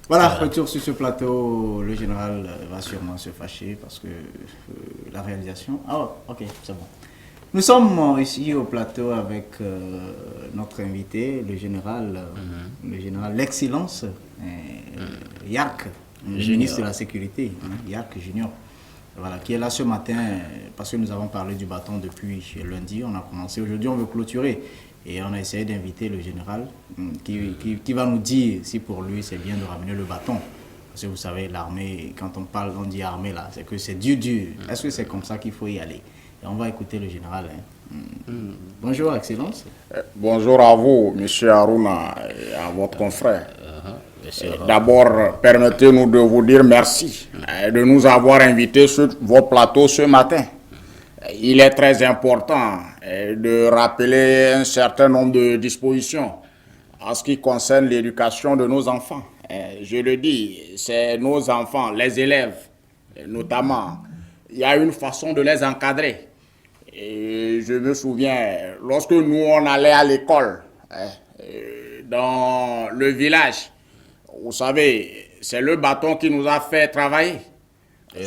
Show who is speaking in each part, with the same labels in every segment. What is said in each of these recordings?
Speaker 1: Voilà, retour sur ce plateau. Le général va sûrement se fâcher parce que la réalisation. Ah, ok, c'est bon. Nous sommes ici au plateau avec notre invité, le général l'excellence, Yark, le ministre de la Sécurité, Yark Junior. Voilà, qui est là ce matin parce que nous avons parlé du bâton depuis lundi. On a commencé aujourd'hui, on veut clôturer. Et on a essayé d'inviter le général qui va nous dire si pour lui c'est bien de ramener le bâton. Parce que vous savez, l'armée, quand on parle, on dit armée là, c'est que c'est dur, dur. Est-ce que c'est comme ça qu'il faut y aller? Et on va écouter le général. Bonjour, Excellence.
Speaker 2: Bonjour à vous, Monsieur Aruna, et à votre confrère. D'abord, permettez-nous de vous dire merci de nous avoir invités sur votre plateau ce matin. Il est très important de rappeler un certain nombre de dispositions en ce qui concerne l'éducation de nos enfants. Je le dis, c'est nos enfants, les élèves notamment. Il y a une façon de les encadrer. Et je me souviens, lorsque nous on allait à l'école, dans le village, vous savez, c'est le bâton qui nous a fait travailler.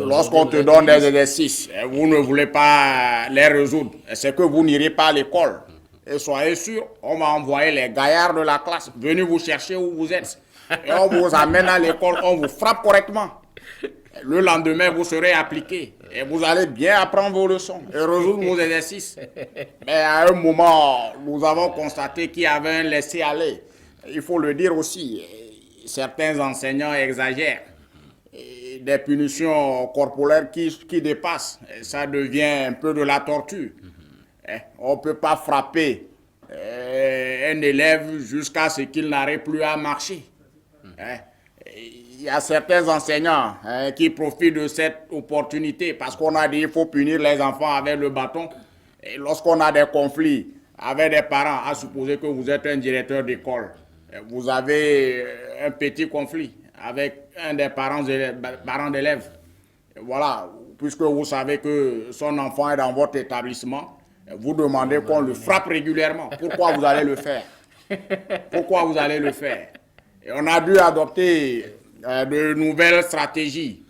Speaker 2: Lorsqu'on te donne des exercices, vous ne voulez pas les résoudre, c'est que vous n'irez pas à l'école. Et soyez sûr, on va envoyer les gaillards de la classe venir vous chercher où vous êtes. Et on vous amène à l'école, on vous frappe correctement. Le lendemain, vous serez appliqué et vous allez bien apprendre vos leçons et résoudre vos exercices. Mais à un moment, nous avons constaté qu'il y avait un laisser-aller. Il faut le dire aussi, certains enseignants exagèrent. Des punitions corporelles qui dépassent. Ça devient un peu de la torture. On ne peut pas frapper un élève jusqu'à ce qu'il n'arrive plus à marcher. Il y a certains enseignants qui profitent de cette opportunité parce qu'on a dit qu'il faut punir les enfants avec le bâton. Et lorsqu'on a des conflits avec des parents, à supposer que vous êtes un directeur d'école, vous avez un petit conflit avec un des parents d'élèves. Voilà, puisque vous savez que son enfant est dans votre établissement, vous demandez qu'on le frappe régulièrement. Pourquoi vous allez le faire? Pourquoi vous allez le faire? Et on a dû adopter de nouvelles stratégies.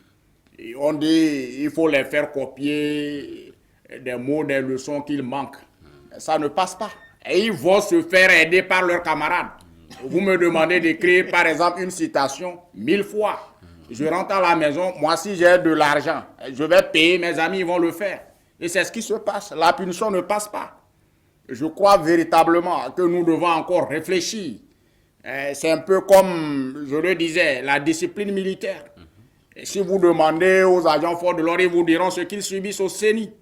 Speaker 2: Et on dit qu'il faut les faire copier des mots, des leçons qu'il manque. Ça ne passe pas. Et ils vont se faire aider par leurs camarades. Vous me demandez d'écrire, par exemple, une citation 1000 fois. Je rentre à la maison, moi, si j'ai de l'argent, je vais payer, mes amis ils vont le faire. Et c'est ce qui se passe. La punition ne passe pas. Je crois véritablement que nous devons encore réfléchir. C'est un peu comme, je le disais, la discipline militaire. Et si vous demandez aux agents forts de l'ordre, ils vous diront ce qu'ils subissent au CENI.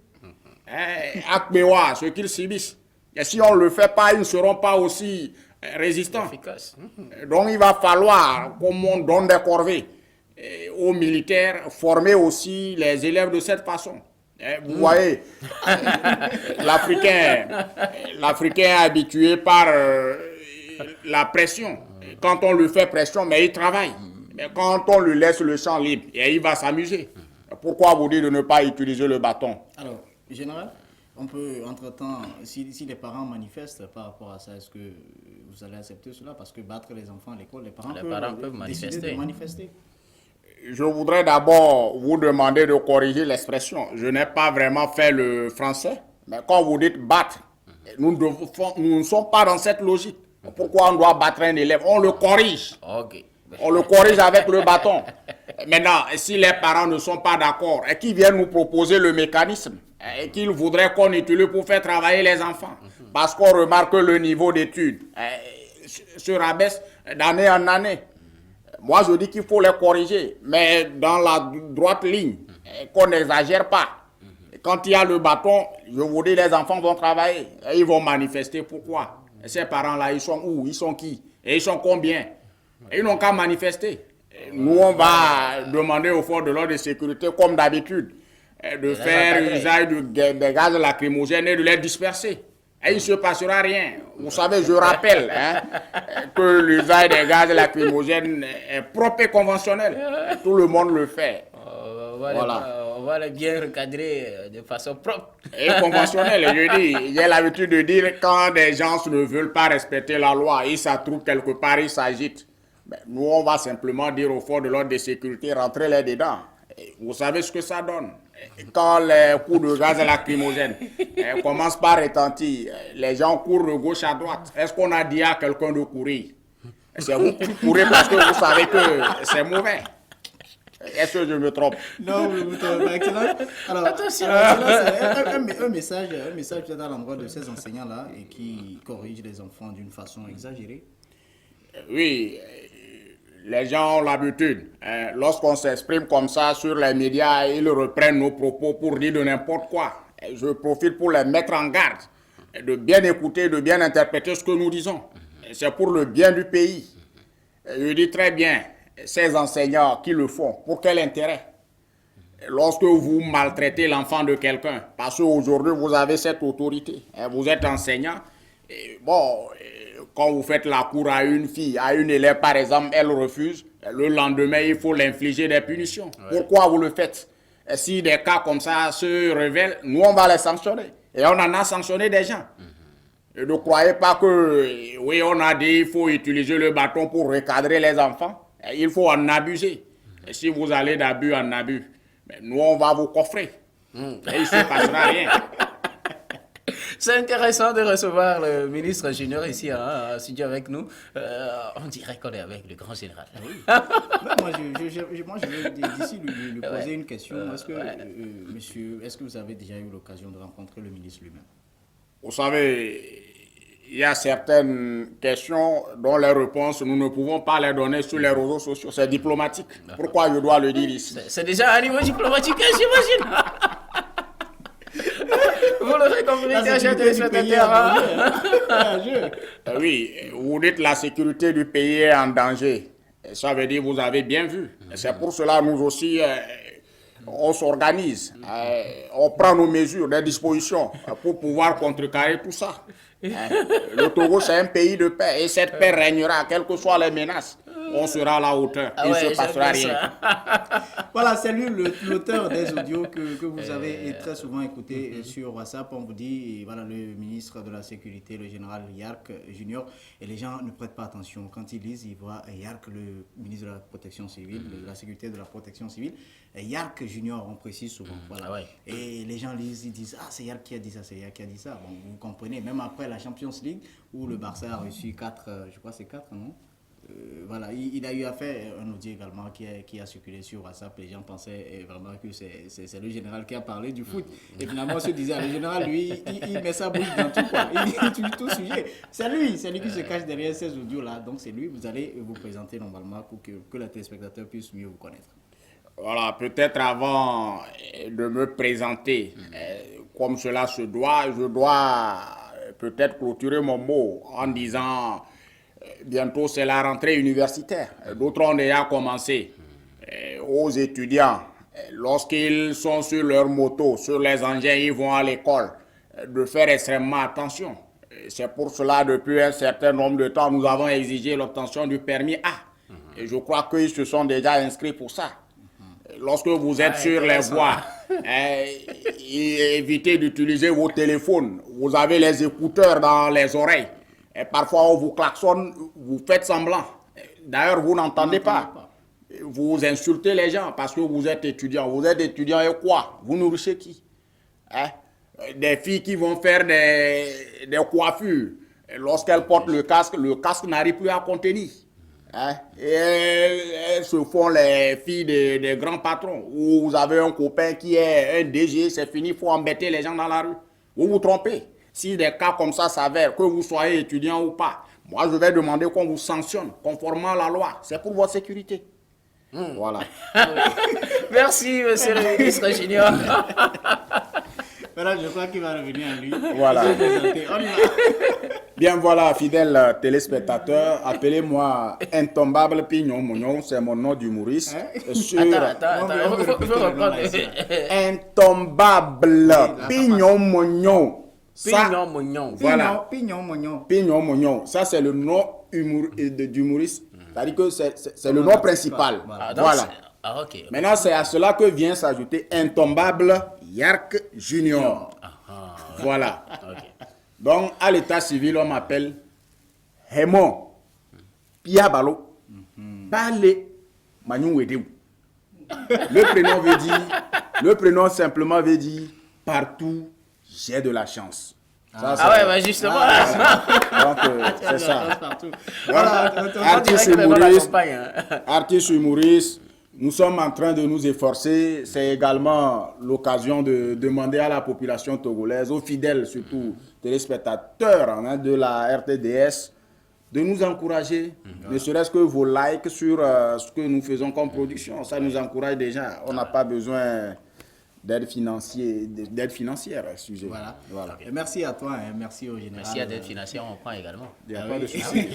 Speaker 2: À Kmewa, ce qu'ils subissent. Et si on ne le fait pas, ils ne seront pas aussi résistants. Donc il va falloir, comme on donne des corvées aux militaires, former aussi les élèves de cette façon. Vous voyez, l'Africain est habitué par la pression. Quand on lui fait pression, mais il travaille. Mais quand on lui laisse le champ libre, il va s'amuser. Pourquoi vous dire de ne pas utiliser le bâton?
Speaker 1: Alors, général, on peut, entre-temps, si les parents manifestent par rapport à ça, est-ce que vous allez accepter cela? Parce que battre les enfants à l'école, les parents peuvent décider de manifester.
Speaker 2: Je voudrais d'abord vous demander de corriger l'expression. Je n'ai pas vraiment fait le français, mais quand vous dites battre, nous ne sommes pas dans cette logique. Pourquoi on doit battre un élève? On le corrige.
Speaker 3: Okay.
Speaker 2: On le corrige avec le bâton. Maintenant, si les parents ne sont pas d'accord et qu'ils viennent nous proposer le mécanisme et qu'ils voudraient qu'on utilise pour faire travailler les enfants, parce qu'on remarque que le niveau d'études se rabaisse d'année en année. Moi, je dis qu'il faut les corriger, mais dans la droite ligne, qu'on n'exagère pas. Quand il y a le bâton, je vous dis, les enfants vont travailler. Et ils vont manifester. Pourquoi? Et ces parents-là, ils sont où? Ils sont qui? Et ils sont combien? Et ils n'ont qu'à manifester. Nous, on va demander aux forces de l'ordre de sécurité, comme d'habitude, de faire usage des gaz lacrymogènes et de les disperser. Et il ne se passera rien. Vous savez, je rappelle que l'usage des gaz lacrymogènes est propre et conventionnel. Tout le monde le fait.
Speaker 3: On va les bien recadrer de façon propre.
Speaker 2: Et conventionnelle, je dis. J'ai l'habitude de dire quand des gens ne veulent pas respecter la loi, ils se trouvent quelque part, ils s'agitent. Ben, nous, on va simplement dire aux forces de l'ordre de sécurité, rentrez les dedans. Et vous savez ce que ça donne. Quand les coups de gaz lacrymogène commencent par retentir, les gens courent de gauche à droite. Est-ce qu'on a dit à quelqu'un de courir? C'est vous qui courez parce que vous savez que c'est mauvais. Est-ce que je me trompe?
Speaker 1: Non, vous ne trompez pas, excellent. Alors, attention, un message peut-être à l'endroit de ces enseignants-là et qui corrigent les enfants d'une façon exagérée.
Speaker 2: Oui, les gens ont l'habitude. Lorsqu'on s'exprime comme ça sur les médias, ils reprennent nos propos pour dire de n'importe quoi. Je profite pour les mettre en garde, de bien écouter, de bien interpréter ce que nous disons. C'est pour le bien du pays. Je dis très bien, ces enseignants qui le font, pour quel intérêt? Lorsque vous maltraitez l'enfant de quelqu'un, parce qu'aujourd'hui vous avez cette autorité, vous êtes enseignant, et bon, quand vous faites la cour à une fille, à une élève par exemple, elle refuse, le lendemain il faut l'infliger des punitions. Ouais. Pourquoi vous le faites? Et si des cas comme ça se révèlent, nous on va les sanctionner. Et on en a sanctionné des gens. Et ne croyez pas que, oui, on a dit qu'il faut utiliser le bâton pour recadrer les enfants. Il faut en abuser. Et si vous allez d'abus en abus, nous, on va vous coffrer. Et il ne se passera rien.
Speaker 3: C'est intéressant de recevoir le ministre Junior ici à studio avec nous. On dirait qu'on est avec le grand général.
Speaker 1: Oui. Moi, je veux d'ici lui poser une question. Est-ce que, monsieur, est-ce que vous avez déjà eu l'occasion de rencontrer le ministre lui-même?
Speaker 2: Vous savez, il y a certaines questions dont les réponses, nous ne pouvons pas les donner sur les réseaux sociaux. C'est diplomatique. Pourquoi je dois le dire ici?
Speaker 3: C'est déjà un niveau diplomatique, j'imagine. Vous l'aurez compris, chers téléspectateurs.
Speaker 2: Oui, vous dites la sécurité du pays est en danger. Et ça veut dire que vous avez bien vu. C'est pour cela que nous aussi, on s'organise. On prend nos mesures, des dispositions pour pouvoir contrecarrer tout ça. Le Togo, c'est un pays de paix et cette paix régnera, quelles que soient les menaces. On sera à la hauteur, il ne se passera rien.
Speaker 1: Voilà, c'est lui l'auteur des audios que vous avez très souvent écoutés sur WhatsApp. On vous dit, voilà, le ministre de la Sécurité, le général Yark Junior, et les gens ne prêtent pas attention. Quand ils lisent, ils voient Yark, le ministre de la Protection civile, de la Sécurité de la Protection civile. Yark Junior, on précise souvent. Voilà. Et les gens lisent, ils disent, ah, c'est Yark qui a dit ça, c'est Yark qui a dit ça. Bon, vous comprenez, même après la Champions League, où le Barça a reçu 4, je crois c'est 4, non? Voilà, il a eu à faire un audio également qui a circulé sur WhatsApp. Les gens pensaient vraiment que c'est le général qui a parlé du foot. Et finalement, on se disait, le général, lui, il met sa bouche dans tout, quoi. Il touche tout sujet. C'est lui qui se cache derrière ces audios-là. Donc, c'est lui, vous allez vous présenter normalement pour que les téléspectateurs puissent mieux vous connaître.
Speaker 2: Voilà, peut-être avant de me présenter, comme cela se doit, je dois peut-être clôturer mon mot en disant... Bientôt, c'est la rentrée universitaire. D'autres ont déjà commencé. Aux étudiants, lorsqu'ils sont sur leur moto, sur les engins, ils vont à l'école, de faire extrêmement attention. C'est pour cela, depuis un certain nombre de temps, nous avons exigé l'obtention du permis A. Et je crois qu'ils se sont déjà inscrits pour ça. Lorsque vous êtes sur les voies, évitez d'utiliser vos téléphones. Vous avez les écouteurs dans les oreilles. Et parfois, on vous klaxonne, vous faites semblant. D'ailleurs, vous n'entendez pas. Vous insultez les gens parce que vous êtes étudiant. Vous êtes étudiant et quoi? Vous nourrissez qui? Des filles qui vont faire des coiffures. Lorsqu'elles portent le casque n'arrive plus à contenir. Et elles se font les filles des grands patrons. Ou vous avez un copain qui est un DG, c'est fini, il faut embêter les gens dans la rue. Vous vous trompez. Si des cas comme ça s'avèrent, que vous soyez étudiant ou pas, moi je vais demander qu'on vous sanctionne conformément à la loi. C'est pour votre sécurité. Voilà.
Speaker 3: Merci, monsieur le ministre Junior.
Speaker 1: Voilà, je crois qu'il va revenir à lui.
Speaker 2: Voilà. Bien voilà, fidèles téléspectateurs, appelez-moi Intombable Pignon Mognon, c'est mon nom d'humoriste.
Speaker 3: Attends, il faut reprendre.
Speaker 2: Intombable Pignon Mognon.
Speaker 3: Pignon Mognon.
Speaker 2: Voilà.
Speaker 1: Pignon Mognon.
Speaker 2: Pignon Mognon. Ça, c'est le nom d'humoriste. C'est-à-dire que c'est le nom principal. Voilà.
Speaker 3: Okay.
Speaker 2: Maintenant, c'est à cela que vient s'ajouter Intombable Yark Junior. Voilà. Okay. Donc, à l'état civil, on m'appelle Raymond Piabalo Balé Magnou Wedeu. Le prénom simplement veut dire partout j'ai de la chance. Ça,
Speaker 3: Ah ouais, bah justement.
Speaker 2: Donc, c'est ça.
Speaker 1: Voilà,
Speaker 2: Artistes humoristes, nous sommes en train de nous efforcer. C'est également l'occasion de demander à la population togolaise, aux fidèles surtout téléspectateurs de la RTDS, de nous encourager, ne serait-ce que vos likes sur ce que nous faisons comme production. Ça nous encourage déjà. On n'a pas besoin d'aide financière, sujet.
Speaker 1: Voilà. Et merci à toi, merci au général.
Speaker 3: Merci à l'aide financière, on prend également.
Speaker 2: Il n'y a pas de souci.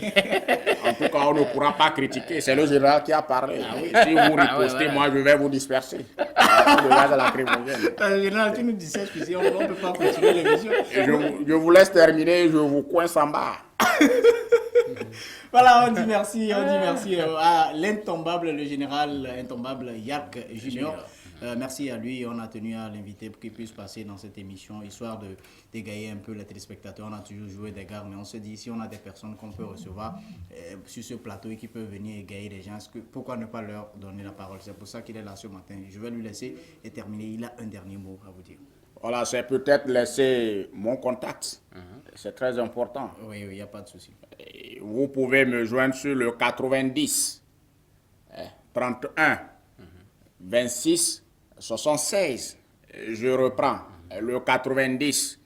Speaker 2: En tout cas, on ne pourra pas critiquer. C'est le général qui a parlé. Si vous ripostez, moi, je vais vous disperser.
Speaker 1: Le général, tu nous disais, on ne peut pas continuer l'émission.
Speaker 2: Je vous laisse terminer, je vous coince en bas.
Speaker 1: Voilà, on dit merci à l'intombable, le général intombable Yak Junior. Merci à lui, on a tenu à l'inviter pour qu'il puisse passer dans cette émission, histoire de dégayer un peu les téléspectateurs. On a toujours joué des gars, mais on se dit, si on a des personnes qu'on peut recevoir sur ce plateau et qui peuvent venir égayer les gens, pourquoi ne pas leur donner la parole? C'est pour ça qu'il est là ce matin. Je vais lui laisser et terminer. Il a un dernier mot à vous dire.
Speaker 2: Voilà, c'est peut-être laisser mon contact. C'est très important.
Speaker 1: Oui, il n'y a pas de souci.
Speaker 2: Vous pouvez me joindre sur le 90 31 26 76. Je reprends. Le 90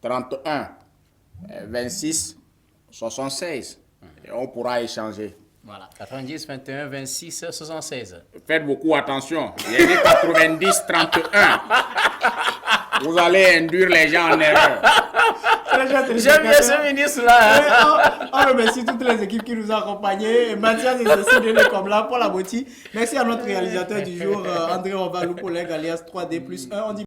Speaker 2: 31 26 76. Et on pourra échanger.
Speaker 3: Voilà. 90 21 26 76.
Speaker 2: Faites beaucoup attention. Il y a des 90 31. Vous allez induire les gens en erreur.
Speaker 3: J'aime bien ce ministre-là.
Speaker 1: On remercie toutes les équipes qui nous ont accompagnés. Mathias et Cécile comme là pour la beauté. Merci à notre réalisateur du jour, André Ovalou, collègue alias 3D+1. On dit